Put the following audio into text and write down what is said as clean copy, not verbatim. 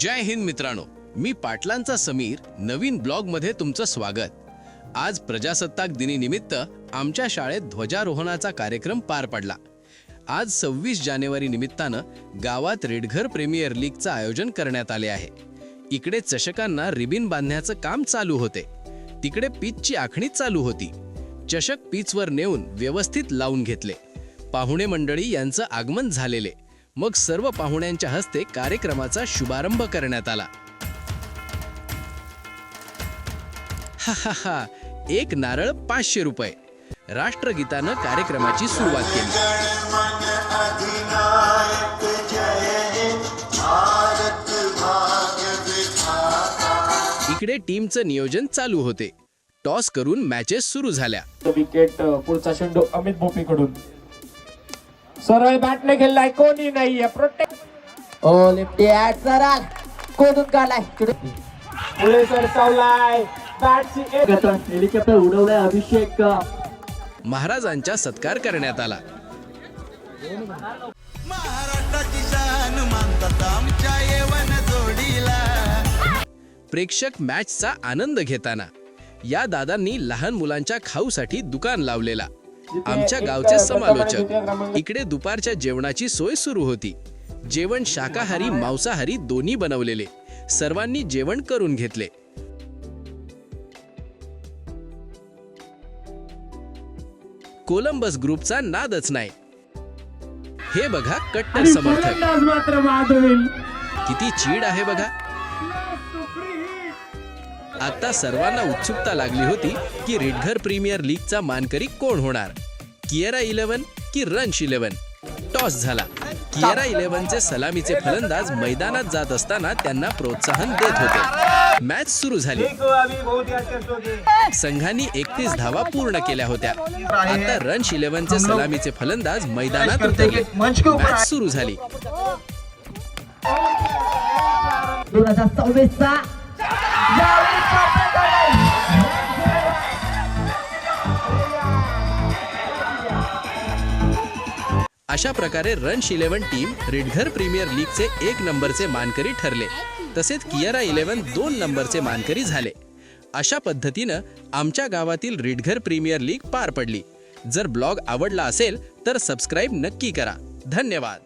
जय हिंद मित्रांनो, मी पाटलांचा समीर नवीन ब्लॉगमध्ये तुमचं स्वागत. आज प्रजासत्ताक दिनीनिमित्त आमच्या शाळेत ध्वजारोहणाचा कार्यक्रम पार पडला. आज 26 जानेवारी निमित्तानं गावात रेडघर प्रीमियर लीगचं आयोजन करण्यात आले आहे. इकडे चषकांना रिबीन बांधण्याचं काम चालू होते, तिकडे पिचची आखणी चालू होती. चषक पिचवर नेऊन व्यवस्थित लावून घेतले. पाहुणे मंडळी यांचं आगमन झालेले. मग सर्व पाहुण्यांच्या हस्ते कार्यक्रमाचा शुभारंभ करण्यात आला. हा हा हा, एक नारळ 500 रुपये. राष्ट्रगीतानं कार्यक्रमाची सुरुवात केली. इकडे टीमचं नियोजन चालू होते. टॉस करून मॅचेस सुरू झाल्या. विकेट पुढचा चेंडू अमित भोपीकडून सरळ बॅटने खेळलाय, कोणी नाहीये. प्रोटेक्ट ओ लिफ्टी ॲट सरळ कोणून काढलाय, पुढे सरसावलाय. बॅटची एक हेलिकॉप्टर उडवलाय. अभिषेक महाराजांचा सत्कार करण्यात आला. महाराष्ट्राची शान मानतात आमच्या येवन जोडीला. प्रेक्षक मॅचचा आनंद घेताना या दादांनी लहान मुलांच्या खाऊसाठी दुकान लावलेला. आमच्या गावचे समालोचक. इकडे दुपारच्या जेवणाची सोय सुरू होती. जेवण शाकाहारी मांसाहारी दोन्ही बनवलेले. सर्वांनी जेवण करून घेतले. कोलंबस ग्रुपचा नादच नाही. हे बघा कट्टर समर्थक. मात्र माधवी किती चीड आहे बघा. आता सर्वांना उत्सुकता लागली होती की रेडघर प्रीमियर लीगचा मानकरी कोण होणार, किएरा 11 की रंश 11. टॉस झाला. किएरा 11चे सलामीचे फलंदाज मैदानात जात असताना त्यांना प्रोत्साहन देत होते. मॅच सुरू झाली. संघांनी 31 धावा पूर्ण केल्या होत्या. आता रंश 11चे सलामीचे फलंदाज मैदानात उतरले. मॅच सुरू झाली. 2026चा अशा प्रकारे रंश 11 टीम रेडघर प्रीमियर लीगचे 1 नंबरचे मानकरी ठरले. तसेच किएरा 11 2 नंबरचे मानकरी झाले. अशा पद्धतीनं आमच्या गावातील रेडघर प्रीमियर लीग पार पडली. जर ब्लॉग आवडला असेल तर सबस्क्राईब नक्की करा. धन्यवाद.